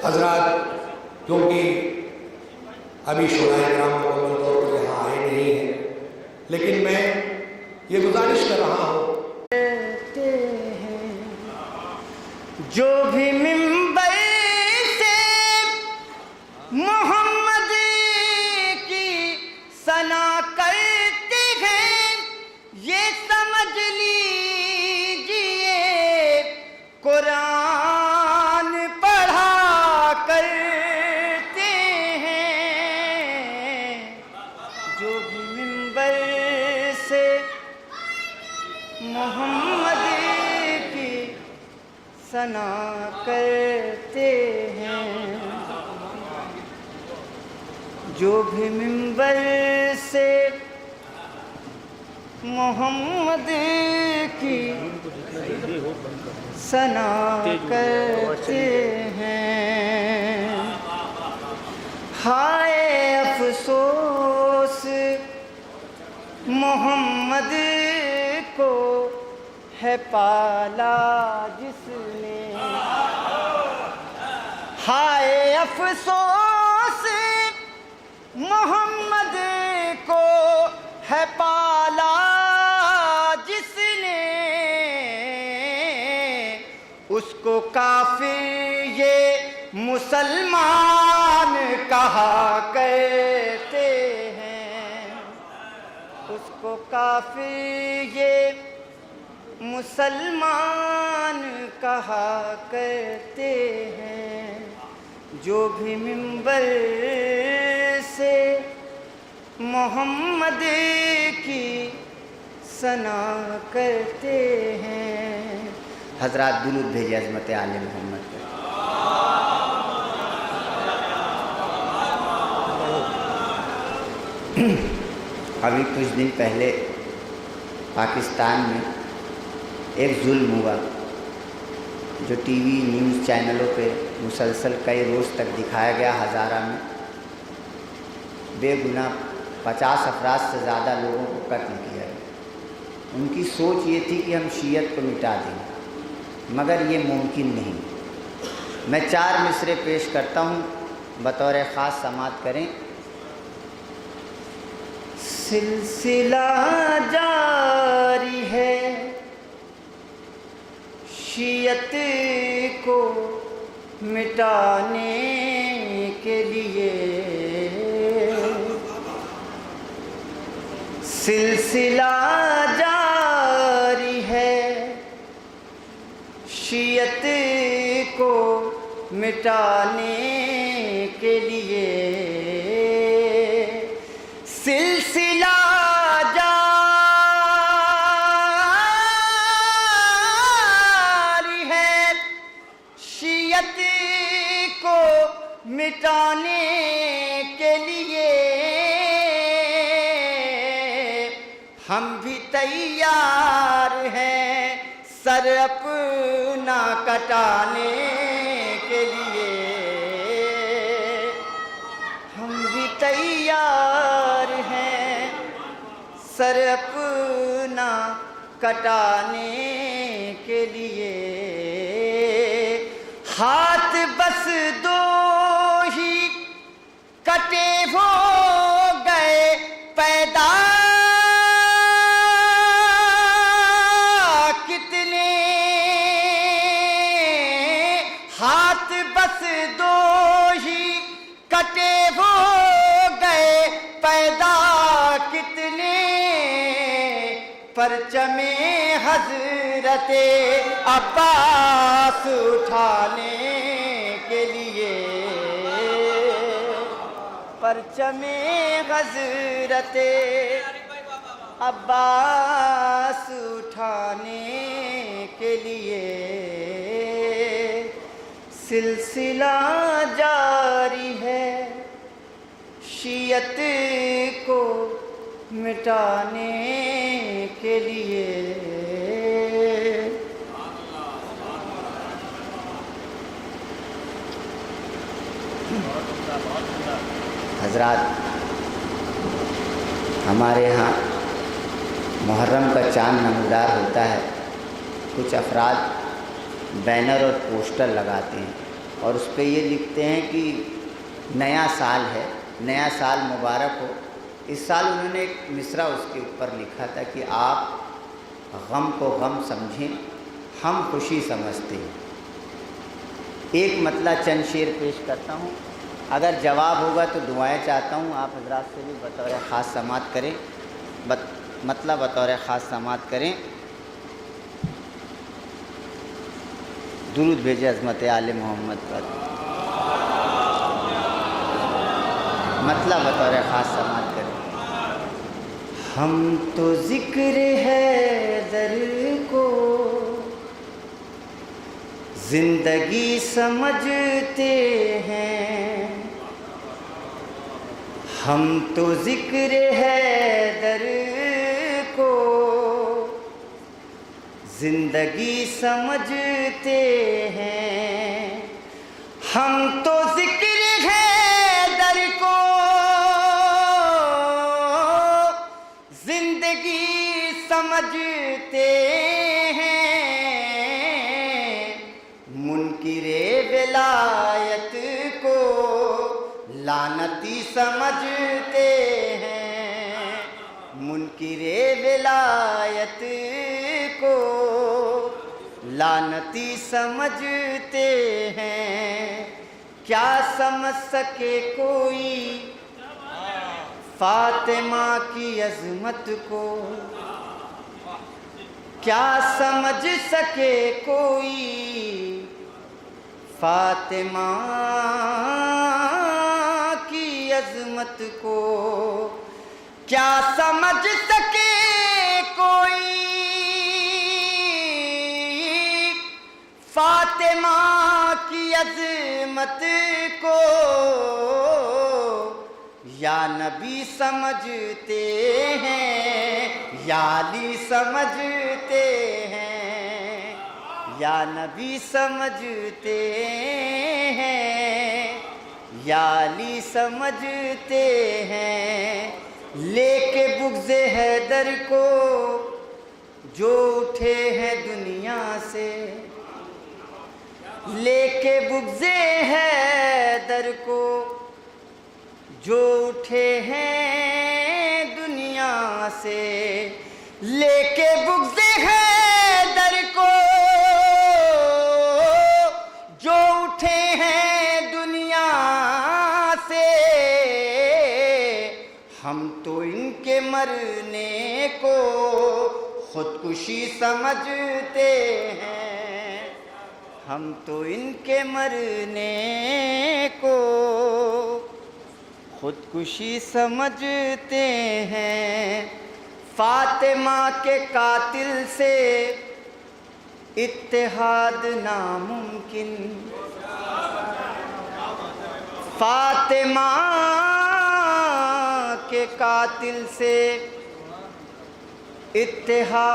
حضرات کیونکہ ابھی شعراء کرام مکمل طور پر یہاں آئے نہیں ہیں، لیکن میں یہ گزارش کر رہا ہوں جو بھی منبر سے محمد کی ثنا کرتے ہیں یہ سمجھ لیجئے قرآن پڑھا کرتے ہیں۔ جو بھی منبر سے محمد کی ثنا کرتے ہیں، جو بھی منبر سے محمد کی ثنا کرتے ہیں، ہائے افسوس محمد کو ہے پالا جس نے، ہائے افسوس محمد کو ہے پالا جس نے، اس کو کافر یہ مسلمان کہا کرتے ہیں، اس کو کافر یہ مسلمان کہا کرتے ہیں۔ جو بھی منبر سے محمد کی ثنا کرتے ہیں۔ حضرات درود بھیجے عظمت آل محمد پر۔ ابھی کچھ دن پہلے پاکستان میں ایک ظلم ہوا جو ٹی وی نیوز چینلوں پہ مسلسل کئی روز تک دکھایا گیا۔ ہزارہ میں بے گناہ 50 افراد سے زیادہ لوگوں کو قتل کیا گیا۔ ان کی سوچ یہ تھی کہ ہم شیعت کو مٹا دیں، مگر یہ ممکن نہیں۔ میں 4 مصرے پیش کرتا ہوں، بطور خاص سماعت کریں۔ سلسلہ جاری ہے شیعت کو مٹانے کے لیے، سلسلہ جاری ہے شیعت کو مٹانے کے لیے، سلسلہ مٹانے کے لیے ہم بھی تیار ہیں سر اپنا کٹانے کے لیے، ہم بھی تیار ہیں سر اپنا کٹانے کے لیے، ہاتھ بس دو ہی کٹے ہو گئے پیدا کتنے، ہاتھ بس دو ہی کٹے ہو گئے پیدا کتنے، پرچم حضرت عباس اٹھانے کے لیے، پرچم حضرت عباس اٹھانے کے لیے، سلسلہ جاری ہے شیعت کو مٹانے کے لیے۔ حضرات، ہمارے ہاں محرم کا چاند نمودار ہوتا ہے، کچھ افراد بینر اور پوسٹر لگاتے ہیں اور اس پہ یہ لکھتے ہیں کہ نیا سال ہے، نیا سال مبارک ہو۔ اس سال انہوں نے ایک مصرع اس کے اوپر لکھا تھا کہ آپ غم کو غم سمجھیں، ہم خوشی سمجھتے ہیں۔ ایک مطلع چند شعر پیش کرتا ہوں، اگر جواب ہوگا تو دعائیں چاہتا ہوں، آپ حضرات سے بھی بطور خاص سماعت کریں، مطلب بطور خاص سماعت کریں۔ درود بھیجے عظمت آل محمد پر، مطلب بطور خاص سماعت کریں۔ ہم تو ذکر حیدر کو زندگی سمجھتے ہیں، ہم تو ذکر حیدر کو زندگی سمجھتے ہیں، ہم تو ذکر حیدر کو زندگی سمجھتے ہیں، منکر ولایت کو لعنتی سمجھتے ہیں، منکر ولایت کو لعنتی سمجھتے ہیں۔ کیا سمجھ سکے کوئی فاطمہ کی عظمت کو، کیا سمجھ سکے کوئی فاطمہ کی عظمت کو، کیا سمجھ سکے کوئی فاطمہ کی عظمت کو، یا نبی سمجھتے ہیں یا علی سمجھتے ہیں، یا نبی سمجھتے ہیں یا علی سمجھتے ہیں۔ لے کے بغض حیدر کو جو اٹھے ہیں دنیا سے، لے کے بغض حیدر کو جو اٹھے ہیں دنیا سے، لے کے بغض حیدر کو جو اٹھے ہیں دنیا سے، ہم تو ان کے مرنے کو خودکشی سمجھتے ہیں، ہم تو ان کے مرنے کو خودکشی سمجھتے ہیں۔ فاطمہ کے قاتل سے اتحاد ناممکن، فاطمہ کے قاتل سے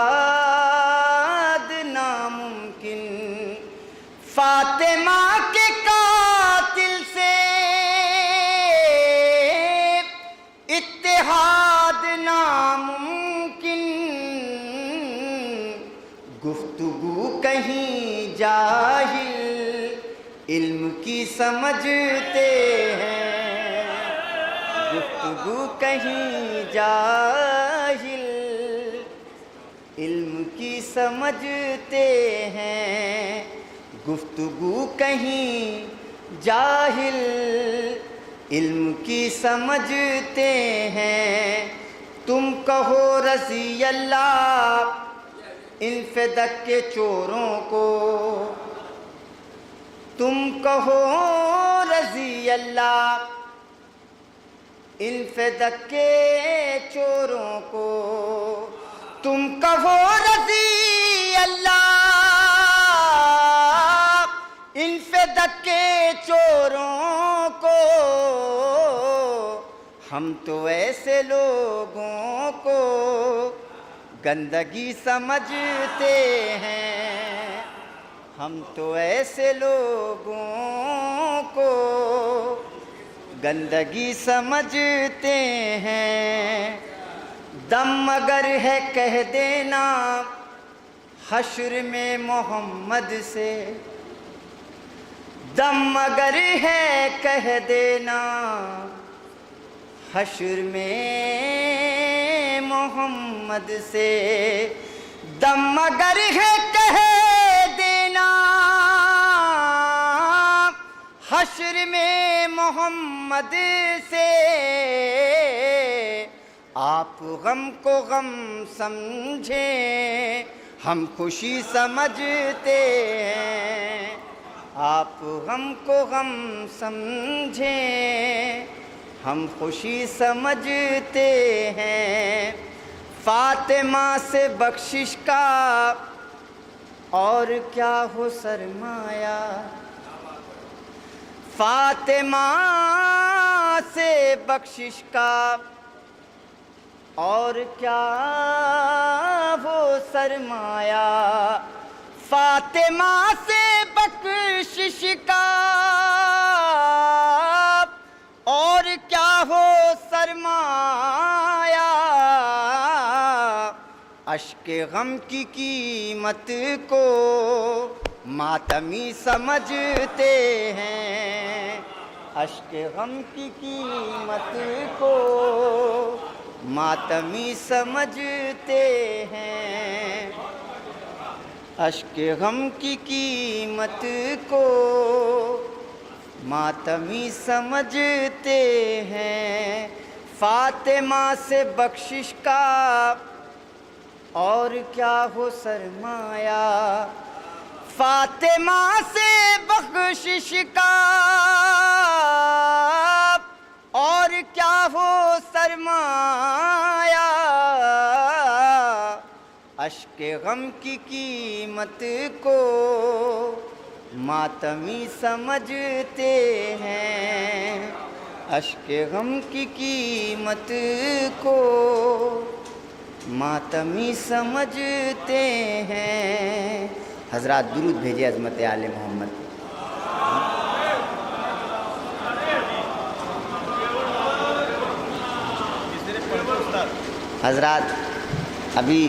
اتحاد ناممکن، فاطمہ کے قاتل سے اتحاد ناممکن، گفتگو کہیں جاہل علم کی سمجھتے ہیں، گفتگو کہیں جاہل علم کی سمجھتے ہیں، گفتگو کہیں جاہل علم کی سمجھتے ہیں۔ تم کہو رضی اللہ ان فدق کے چوروں کو، تم کہو رضی اللہ ان فدق کے چوروں کو، تم کہو رضی اللہ ان فدق کے چوروں کو، ہم تو ایسے لوگوں کو گندگی سمجھتے ہیں، ہم تو ایسے لوگوں کو گندگی سمجھتے ہیں۔ دم اگر ہے کہہ دینا حشر میں محمد سے، دم اگر ہے کہہ دینا حشر میں محمد سے، دم اگر ہے کہہ دینا حشر میں محمد سے، آپ غم کو غم سمجھیں ہم خوشی سمجھتے ہیں، آپ غم کو غم سمجھیں ہم خوشی سمجھتے ہیں۔ فاطمہ سے بخشش کا اور کیا ہو سرمایہ، فاطمہ سے بخشش کا اور کیا ہو سرمایہ، فاطمہ سے بخشش کا اور کیا ہو سرمایہ، اشک غم کی قیمت کو ماتمی سمجھتے ہیں، اشک غم کی قیمت کو ماتمی سمجھتے ہیں، اشک غم کی قیمت کو ماتمی سمجھتے ہیں۔ فاطمہ سے بخشش کا اور کیا ہو سرمایہ، فاطمہ سے بخشش کا اور کیا ہو سرمایہ، اشک غم کی قیمت کو ماتمی سمجھتے ہیں، اشک غم کی قیمت کو ماتمی سمجھتے ہیں۔ حضرات درود بھیجے عظمت آل محمد۔ حضرات ابھی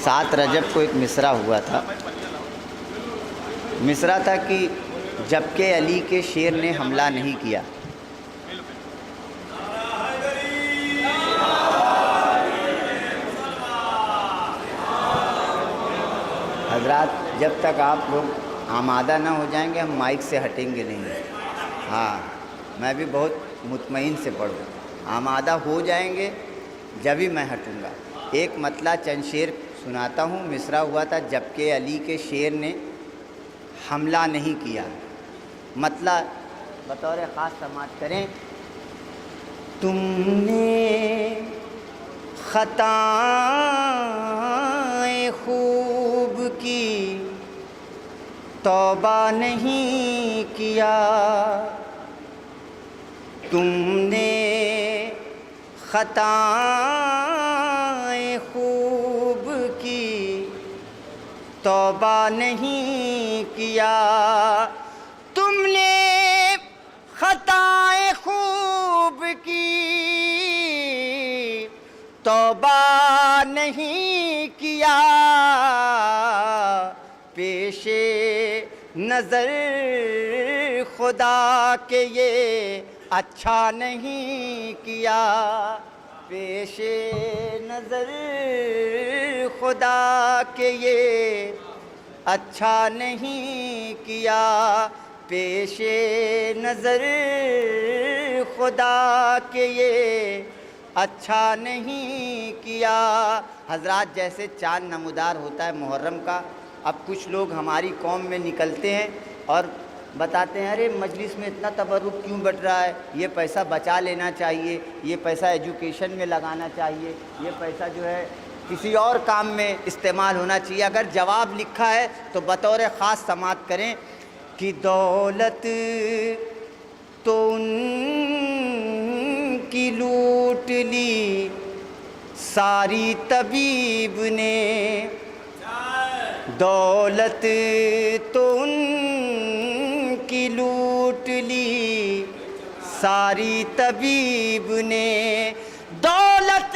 7 رجب کو ایک مصرع ہوا تھا، مصرع تھا کہ جبکہ علی کے شیر نے حملہ نہیں کیا۔ حضرات جب تک آپ لوگ آمادہ نہ ہو جائیں گے ہم مائک سے ہٹیں گے نہیں۔ ہاں میں بھی بہت مطمئن سے پڑھوں، آمادہ ہو جائیں گے جبھی میں ہٹوں گا۔ ایک مطلع چند شعر سناتا ہوں، مصرع ہوا تھا جبکہ علی کے شیر نے حملہ نہیں کیا، مطلع بطور خاص سماعت کریں۔ تم نے خطائیں خوب کی توبہ نہیں کیا، تم نے خطائیں خوب کی توبہ نہیں کیا، تم نے خطائیں خوب کی توبہ نہیں کیا، پیش نظر خدا کے یہ اچھا نہیں کیا، پیش نظر خدا کے یہ اچھا نہیں کیا، پیش نظر خدا کے یہ اچھا نہیں کیا۔ حضرات جیسے چاند نمودار ہوتا ہے محرم کا، اب کچھ لوگ ہماری قوم میں نکلتے ہیں اور بتاتے ہیں ارے مجلس میں اتنا تبرک کیوں بٹ رہا ہے، یہ پیسہ بچا لینا چاہیے، یہ پیسہ ایجوکیشن میں لگانا چاہیے، یہ پیسہ جو ہے کسی اور کام میں استعمال ہونا چاہیے۔ اگر جواب لکھا ہے تو بطور خاص سماعت کریں کہ دولت تو ان کی لوٹ لی ساری طبیب نے، دولت تو ان کی لوٹ لی ساری طبیب نے، دولت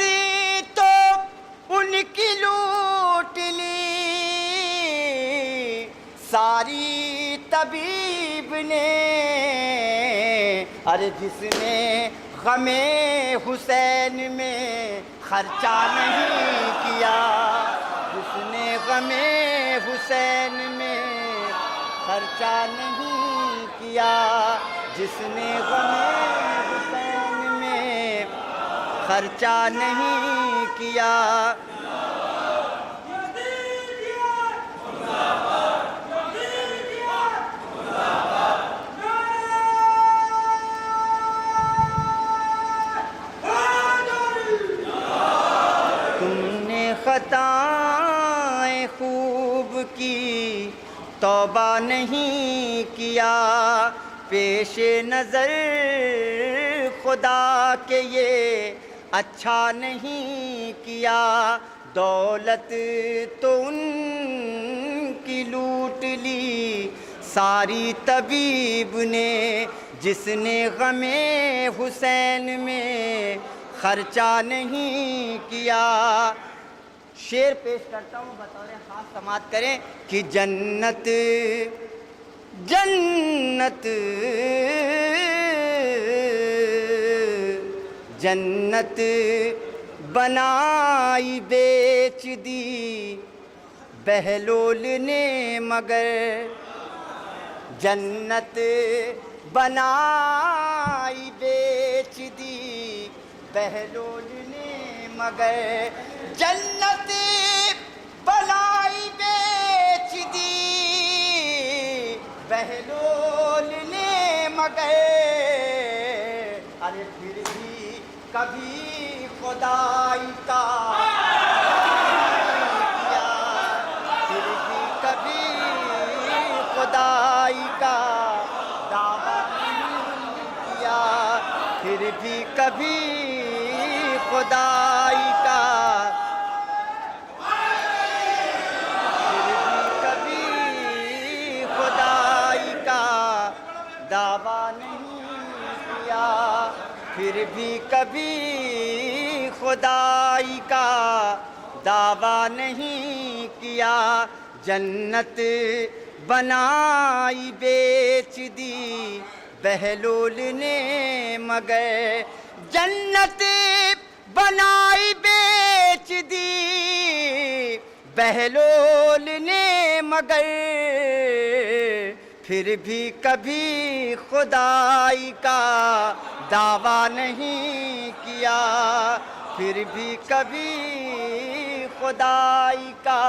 تو ان کی لوٹ لی ساری طبیب نے ارے جس نے غم حسین میں خرچہ نہیں کیا، جس نے غم حسین میں خرچہ نہیں کیا، جس نے غم حسین میں خرچہ نہیں کیا۔ خطائیں خوب کی توبہ نہیں کیا، پیش نظر خدا کے یہ اچھا نہیں کیا، دولت تو ان کی لوٹ لی ساری طبیب نے، جس نے غم حسین میں خرچہ نہیں کیا۔ شعر پیش کرتا ہوں بطور خاص سماعت کریں کہ جنت جنت جنت بنائی بیچ دی بہلول نے مگر، جنت بنائی بیچ دی بہلول نے مگر، جنت بنائی بیچ دی بہلول نے مگر، ارے پھر بھی کبھی خدائی کا کیا، پھر بھی کبھی خدائی کا دعویٰ نہیں کیا، پھر بھی کبھی خدائی کا دعویٰ نہیں کیا، پھر بھی کبھی خدائی کا دعویٰ نہیں کیا، جنت بنائی بیچ دی بہلول نے مگر، جنت بنائی بیچ دی بہلول نے مگر، پھر بھی کبھی خدائی کا دعویٰ نہیں کیا، پھر بھی کبھی خدائی کا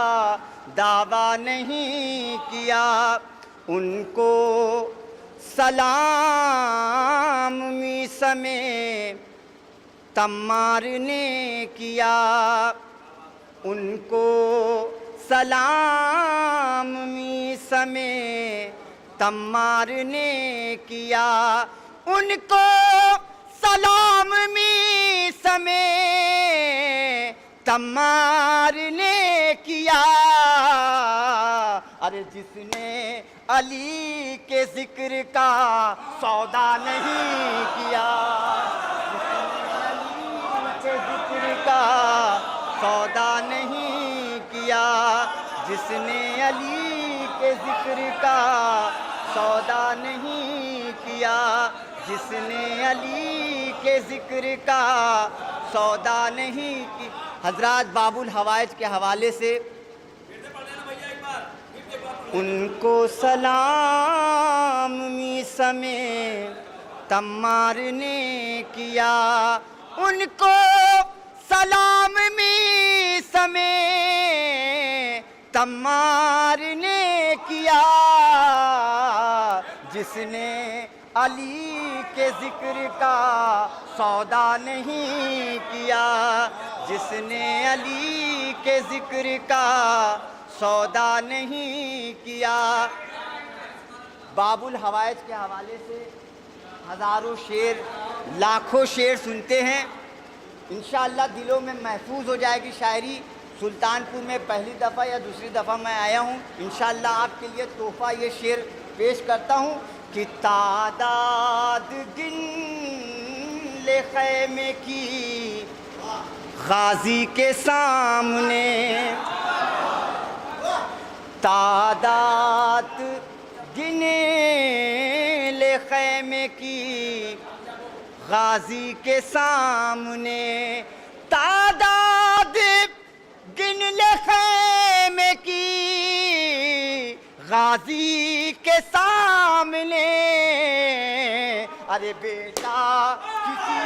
دعویٰ نہیں کیا، ان کو سلام میثم تمار نے کیا، ان کو سلام میثم تمار نے کیا، ان کو سلام میثم تمار نے کیا، ارے جس نے علی کے ذکر کا سودا نہیں کیا، جس نے علی کے ذکر کا سودا نہیں کیا، جس نے علی کے ذکر کا سودا نہیں کیا، جس نے علی کے ذکر کا سودا نہیں کی۔ حضرات باب الحوائج کے حوالے سے ان کو سلام میثم تمار نے کیا، ان کو سلام میثم تمار نے کیا، جس نے علی کے ذکر کا سودا نہیں کیا، جس نے علی کے ذکر کا سودا نہیں کیا۔ باب الحوائج کے حوالے سے ہزاروں شعر لاکھوں شعر سنتے ہیں، انشاءاللہ دلوں میں محفوظ ہو جائے گی شاعری۔ سلطان پور میں پہلی دفعہ یا دوسری دفعہ میں آیا ہوں، انشاءاللہ آپ کے لیے تحفہ یہ شعر پیش کرتا ہوں کہ تعداد گن لے خیمے کی غازی کے سامنے، تعداد گنے کی غازی کے سامنے، تعداد گن لے خیمے کی غازی کے سامنے، ارے بیٹا کسی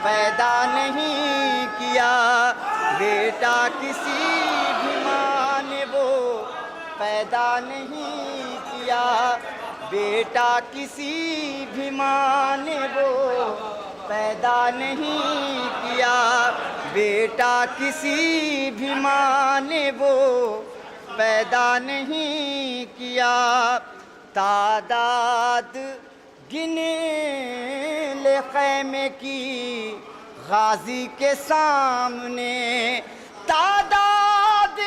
پیدا نہیں کیا، بیٹا کسی بھی ماں نے وہ پیدا نہیں کیا، بیٹا کسی بھی ماں نے وہ پیدا نہیں کیا، بیٹا کسی بھی ماں نے وہ پیدا نہیں کیا، تعداد گن لے خیمے کی غازی کے سامنے، تعداد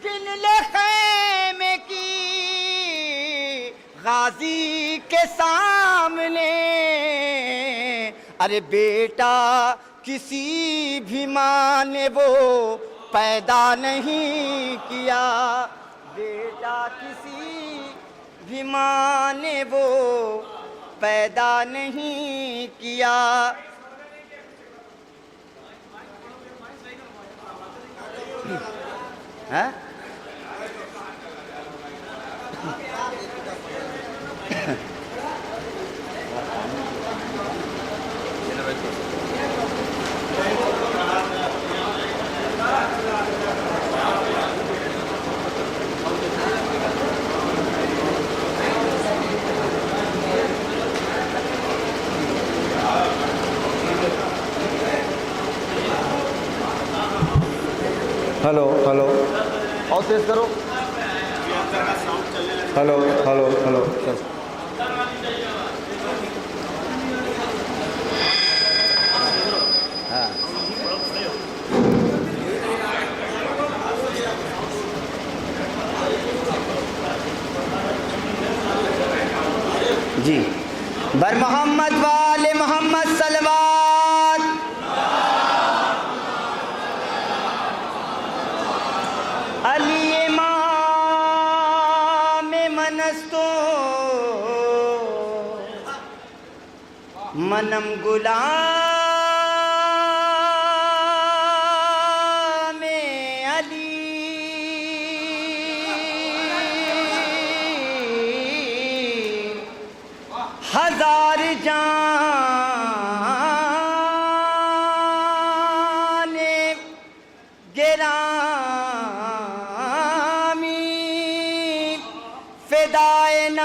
گن لے خیمے کی غازی کے سامنے، ارے بیٹا کسی بھی ماں نے وہ پیدا نہیں کیا، بیٹا کسی بھی ماں نے وہ پیدا نہیں کیا۔ ہاں ہلو ہلو اور تیز کرو۔ ہلو ہلو ہلو ہاں جی، بر محمد وال محمد صلوات، علی امام منستو منم غلام علی، ہزار جان گرامی فدائے نام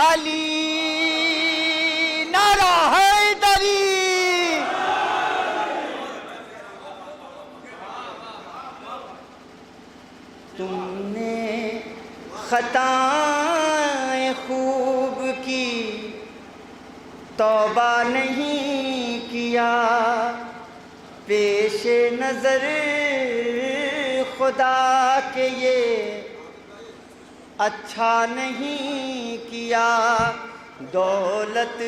علی، نعرہ حیدری، تم نے خطائیں خوب کی توبہ نہیں کیا، پیش نظر خدا کے یہ اچھا نہیں کیا، دولت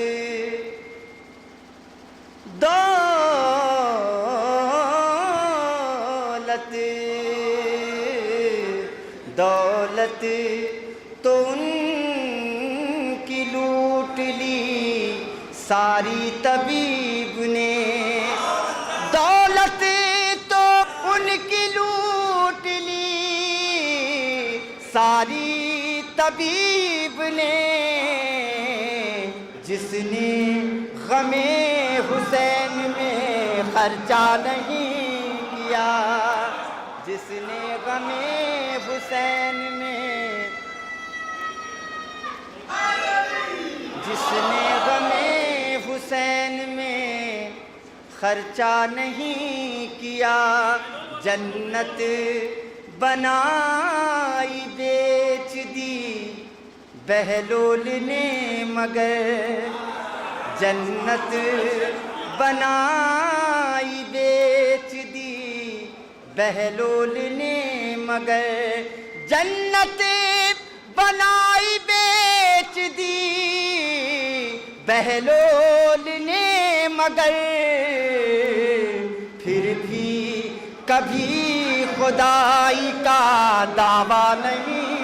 دولت دولت تو ان کی لوٹ لی ساری طبیب نے، دولت تو ان کی لوٹ لی ساری طبیب نے، جس نے غم حسین میں خرچہ نہیں کیا، جس نے غم حسین میں، جس نے غم حسین میں خرچہ نہیں کیا، جنت بنائی بیچ دی بہلول نے مگر، جنت بنائی بیچ دی بہلول نے مگر، جنت بنائی بیچ دی بہلول نے مگر پھر بھی کبھی خدائی کا دعویٰ نہیں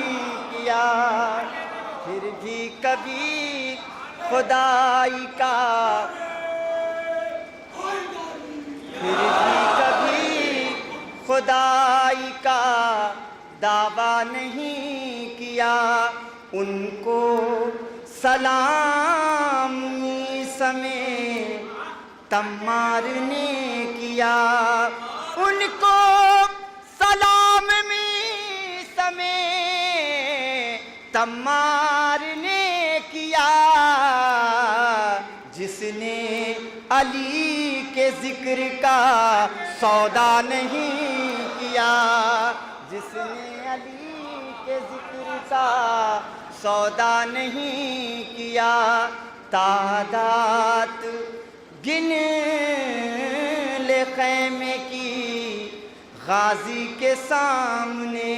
کیا، پھر بھی کبھی خدائی کا، پھر بھی کبھی خدائی کا دعویٰ نہیں کیا۔ ان کو سلام سمے تمار نے کیا، ان کو سلام سمے تمار نے کیا، جس نے علی کے ذکر کا سودا نہیں کیا، جس نے علی کے ذکر کا سودا نہیں کیا۔ تعداد گن لے خیمے کی غازی کے سامنے،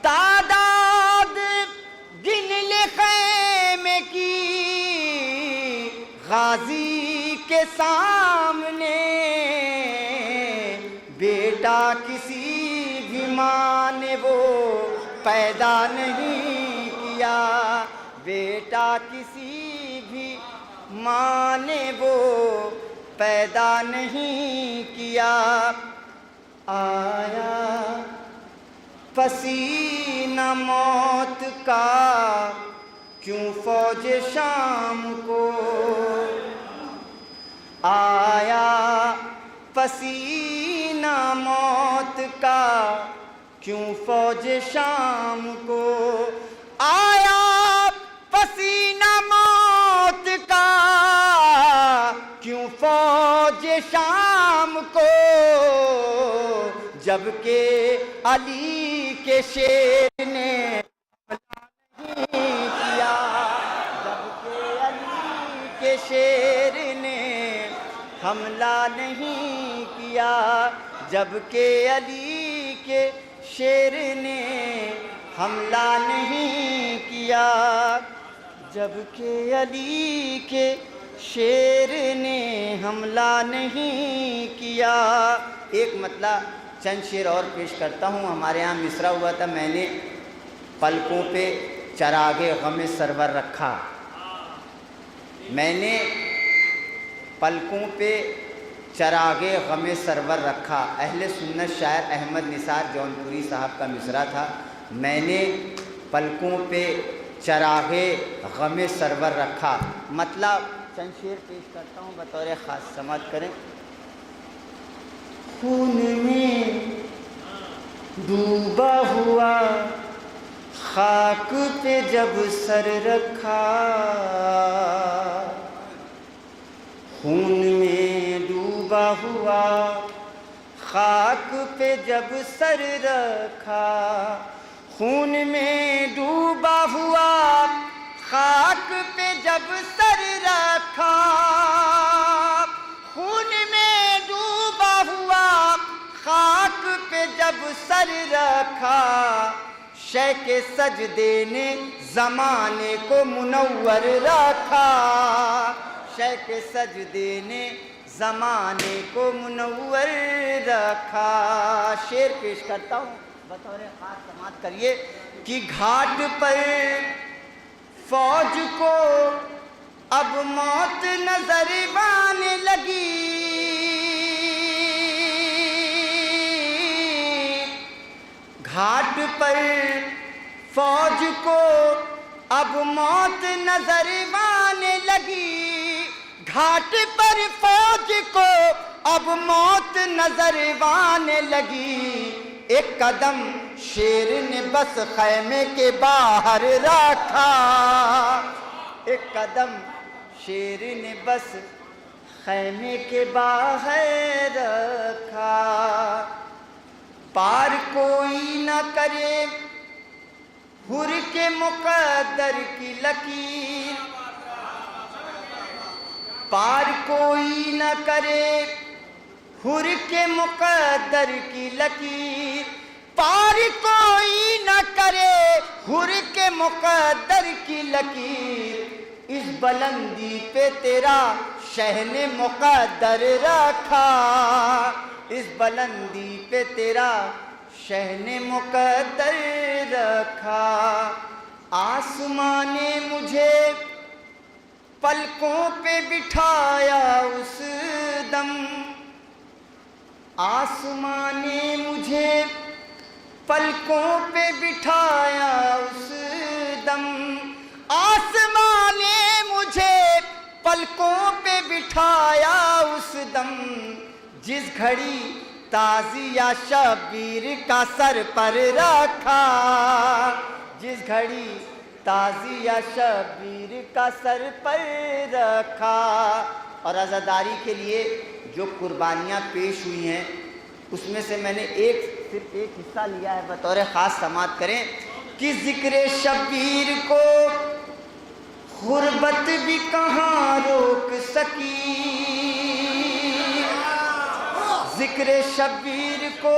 تعداد گن لے خیمے کی غازی کے سامنے، بیٹا کسی بھی ماں نے وہ پیدا نہیں کیا، بیٹا کسی بھی ماں نے وہ پیدا نہیں کیا۔ آیا پسینہ موت کا کیوں فوج شام کو، آیا پسینہ موت کا کیوں فوج شام کو، آیا پسینہ موت کا کیوں فوج شام کو، جبکہ علی کے شیر نے حملہ نہیں کیا، جبکہ علی کے شیر نے حملہ نہیں کیا، جبکہ علی کے شیر نے حملہ نہیں کیا، جبکہ علی کے شیر نے حملہ نہیں کیا۔ ایک مطلع چند شعر اور پیش کرتا ہوں۔ ہمارے ہاں مصرع ہوا تھا، میں نے پلکوں پہ چراغ غم سرور رکھا، میں نے پلکوں پہ چراغ غم سرور رکھا۔ اہل سنت شاعر احمد نثار جونپوری صاحب کا مصرع تھا، میں نے پلکوں پہ چراغ غم سرور رکھا۔ مطلب چند شعر پیش کرتا ہوں، بطور خاص سماعت کریں۔ خون میں ڈوبا ہوا خاک پہ جب سر رکھا، خون میں ڈوبا ہوا خاک پہ جب سر رکھا، خون میں ڈوبا ہوا خاک پہ جب سر رکھا، خون میں ڈوبا ہوا خاک پہ جب سر رکھا، شیخ سجدے نے زمانے کو منور رکھا، شیخ سجدے نے زمانے کو منور رکھا۔ شعر پیش کرتا ہوں، بطور خاص سماعت کریے کہ گھاٹ پر فوج کو اب موت نظر آنے لگی، گھاٹ پر فوج کو اب موت نظر آنے لگی، گھاٹ پر فوج کو اب موت نظر آنے لگی، ایک قدم شیر نے بس خیمے کے باہر رکھا، ایک قدم شیر نے بس خیمے کے باہر رکھا، پار کوئی نہ کرے حر کے مقدر کی لکیر، پار کوئی نہ کرے حر کے مقدر کی لکیر، پار کوئی نہ کرے حر کے مقدر کی لکیر، اس بلندی پہ تیرا شہ نے مقدر رکھا، اس بلندی پہ تیرا شہ نے مقدر رکھا، آسمان نے مجھے پلکوں پہ بٹھایا اس دم، آسمان نے مجھے پلکوں پہ بٹھایا اس دم، آسمان نے مجھے پلکوں پہ بٹھایا اس دم، جس گھڑی تازیہ شبیر کا سر پر رکھا، جس گھڑی تازیہ شبیر کا سر پر رکھا۔ اور عزاداری کے لیے جو قربانیاں پیش ہوئی ہیں اس میں سے میں نے صرف ایک حصہ لیا ہے، بطور خاص سماعت کریں کہ ذکر شبیر کو غربت بھی کہاں روک سکی، ذکر شبیر کو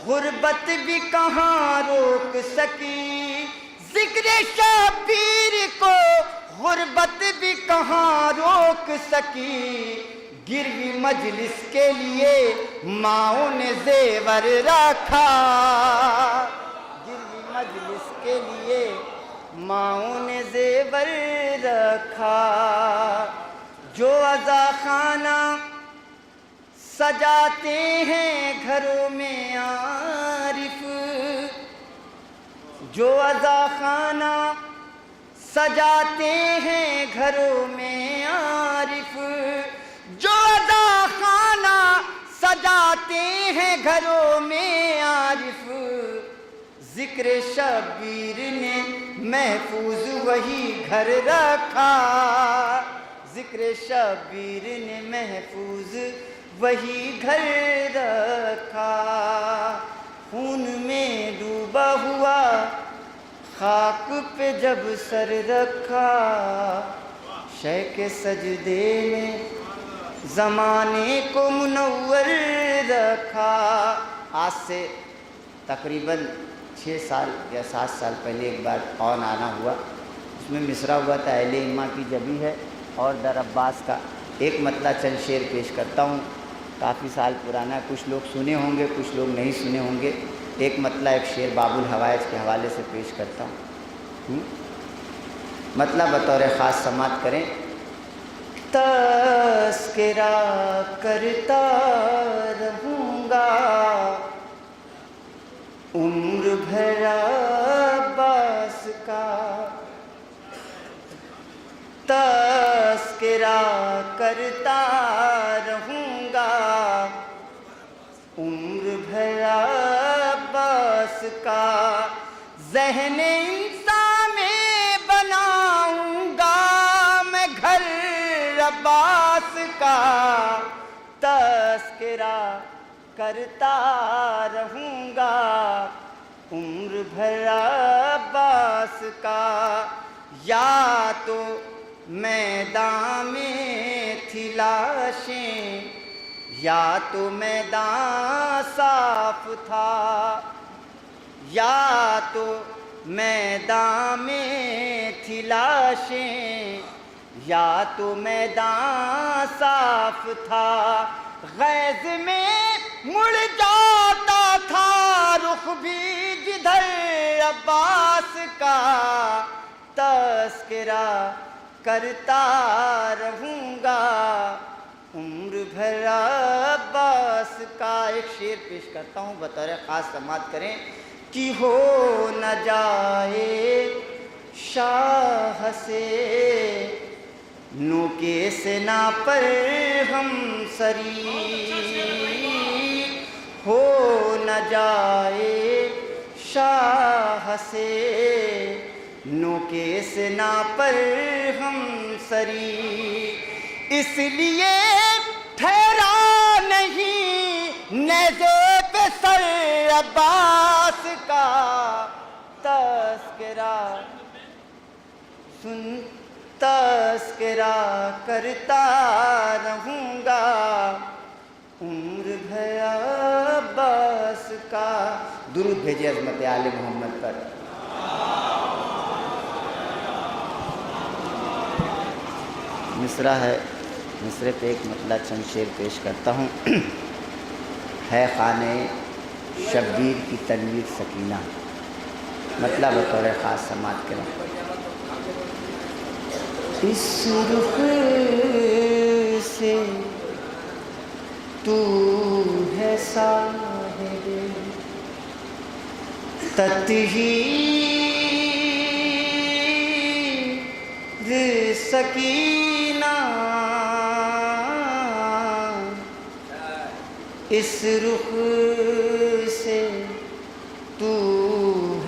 غربت بھی کہاں روک سکی، ذکر شبیر کو غربت بھی کہاں روک سکی، گروی مجلس کے لیے ماؤں نے زیور رکھا، گروی مجلس کے لیے ماؤں نے زیور رکھا، جو عزا خانہ سجاتے ہیں گھروں میں عارف، جو عزا خانہ سجاتے ہیں گھروں میں عارف، جو عزا خانہ سجاتے ہیں گھروں میں عارف، ذکر شبیر نے محفوظ وہی گھر رکھا، ذکر شبیر نے محفوظ وہی گھر رکھا، خون میں ڈوبا ہوا خاک پہ جب سر رکھا، شہ کے سجدے میں زمانے کو منور رکھا۔ آج سے تقریباً 6 سال یا 7 سال پہلے ایک بار اون آنا ہوا، اس میں مصرع ہوا تھا اہل امہ کی جبی ہے اور در عباس کا، ایک مطلع چند شعر پیش کرتا ہوں، کافی سال پرانا، کچھ لوگ سنے ہوں گے کچھ لوگ نہیں سنے ہوں گے، ایک مطلع ایک شعر باب الحوائج کے حوالے سے پیش کرتا ہوں، مطلع بطور خاص سماعت کریں۔ تذکرہ کرتا رہوں گا عمر بھر عباس کا، تذکرہ کرتا رہوں گا عمر بھر عباس کا، ذہن انسان میں بناؤں گا میں گھر عباس کا، تذکرہ کرتا رہوں گا عمر بھر عباس کا، یا تو میدان میں تھی لاشیں یا تو میدان صاف تھا، یا تو میدان میں تھی لاشیں یا تو میدان صاف تھا، غیظ میں مڑ جاتا تھا رخ بھی جدھر عباس کا، تذکرہ کرتا رہوں گا عمر بھر عباس کا۔ ایک شعر پیش کرتا ہوں بطور خاص سماعت کریں کہ ہو نہ جائے شاہ سے نوکے سنا پر ہم سری، ہو نہ جائے شاہ سے نوکے سنا پر ہم سری، اس لیے ٹھہرا نہیں نیزے پہ سر عباس کا، تذکرہ سن تذکرہ کرتا رہوں گا عمر بھر عباس کا۔ درود بھیجیے عظمت آل محمد پر۔ مصرع ہے، مصرے پہ ایک مطلع چند شعر پیش کرتا ہوں۔ ہے خانہ شبیر کی تنویر سکینہ، مطلب بطور خاص سماعت کریں۔ اس رخ سے تو ہے صاحب تطہیر سکینہ، اس رخ سے تو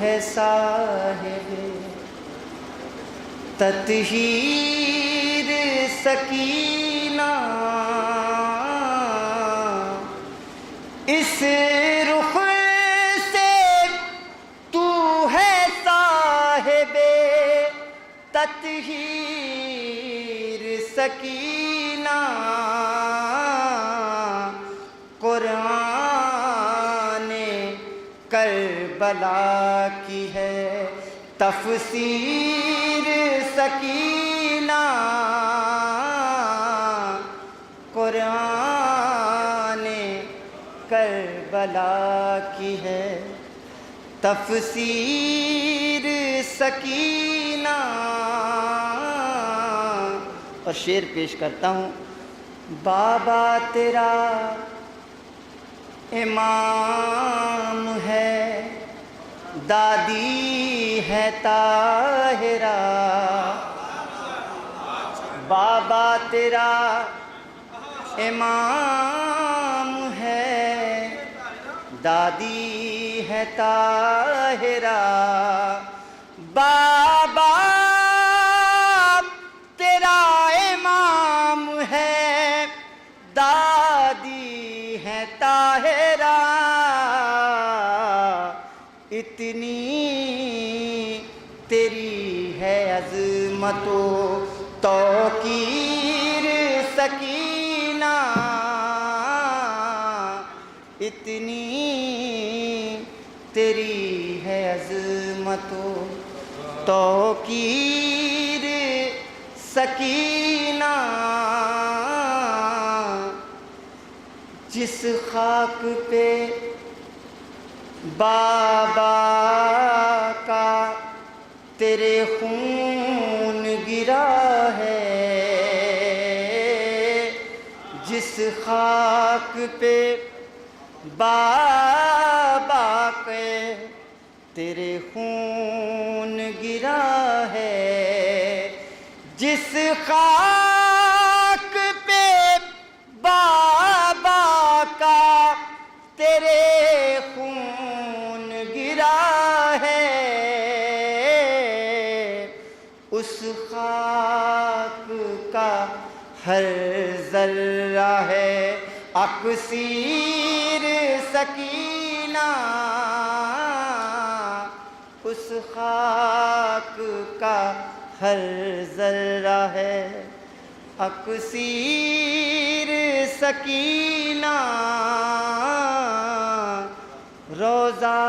ہے صاحب تطہیر سکینہ، اس رخ سے تو ہے صاحب تطہیر سکینہ، قرآن کربلا کی ہے تفسیر سکینہ، قرآن کربلا کی ہے تفسیر سکینہ۔ اور شعر پیش کرتا ہوں۔ بابا تیرا امام ہے، دادی ہے طاہرہ، بابا تیرا امام ہے، دادی ہے طاہرہ، بابا تیرا امام ہے، دادی ہے طاہرہ، اتنی تیری ہے عظمت و توقیر سکینہ، اتنی تیری ہے عظمت و توقیر سکینہ، جس خاک پہ بابا کا تیرے خون گرا ہے، جس خاک پہ بابا کے تیرے خون گرا ہے، جس خاک پہ بابا کا تیرے خون گرا ہے، اس خاک کا ہر ذرہ ہے اکسیر سکینہ، اس خاک کا ہر ذرہ ہے اکسیر سکینہ، روزہ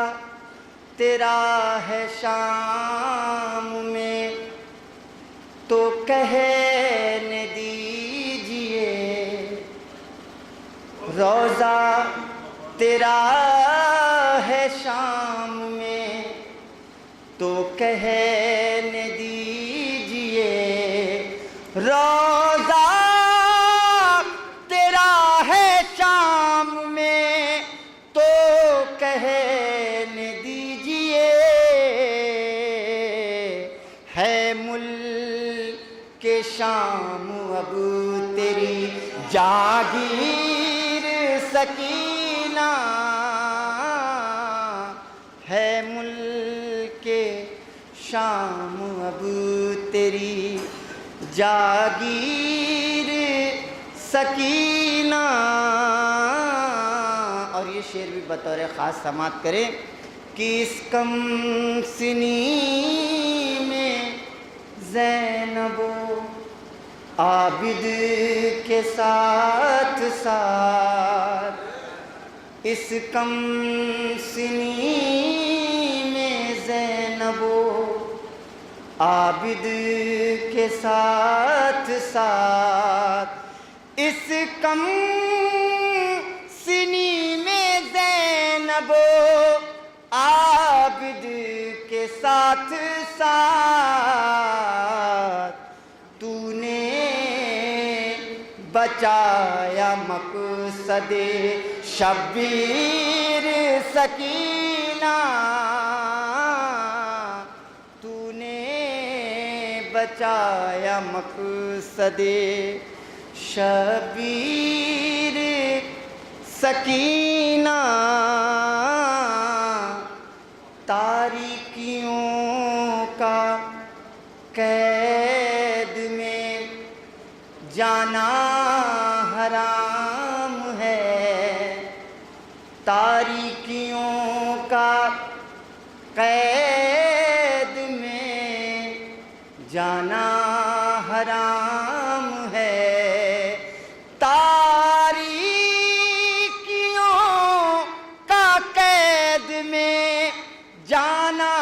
تیرا ہے شام میں تو کہنے دیجئے، روزہ تیرا ہے شام میں تو کہنے دیجئے، روزہ تیرا ہے شام میں تو کہنے دیجئے، ہے ملک شام اب تیری جاگیر سکینہ، ہے ملک شام اب تیری جاگیر سکینہ۔ اور یہ شعر بھی بطور خاص سماعت کریں کہ اس کم سنی میں زینب و عابد کے ساتھ ساتھ، اس کم سنی میں زینب و عابد کے ساتھ ساتھ اس کم سنی میں زینب عابد کے ساتھ ساتھ تو نے بچایا مقصد شبیر سکینہ، تو نے بچایا مقصد شبیر سکینہ، تاریکیوں کا قید میں جانا حرام ہے، تاریکیوں کا قید میں جانا حرام ہے، تاریکیوں کا قید میں جانا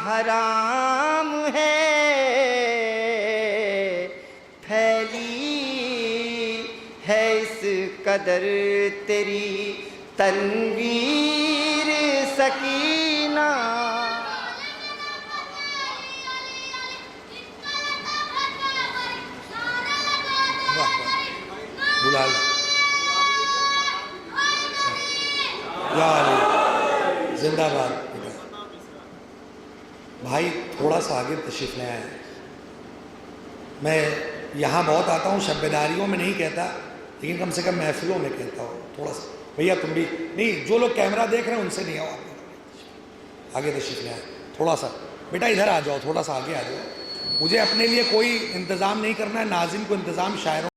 حرام ہے، پھیلی ہے اس قدر تیری تنویر سکینہ۔ بلا یا علی زندہ باد۔ بھائی تھوڑا سا آگے تشریف لے آئے، میں یہاں بہت آتا ہوں، شب بیداریوں میں نہیں کہتا، لیکن کم سے کم محفلوں میں کہتا ہوں تھوڑا سا۔ بھیا تم بھی نہیں، جو لوگ کیمرہ دیکھ رہے ہیں ان سے نہیں آؤ، آگے تشریف لے آئے تھوڑا سا۔ بیٹا ادھر آ جاؤ، تھوڑا سا آگے آ جاؤ، مجھے اپنے لیے کوئی انتظام نہیں کرنا ہے، ناظم کو انتظام شاعروں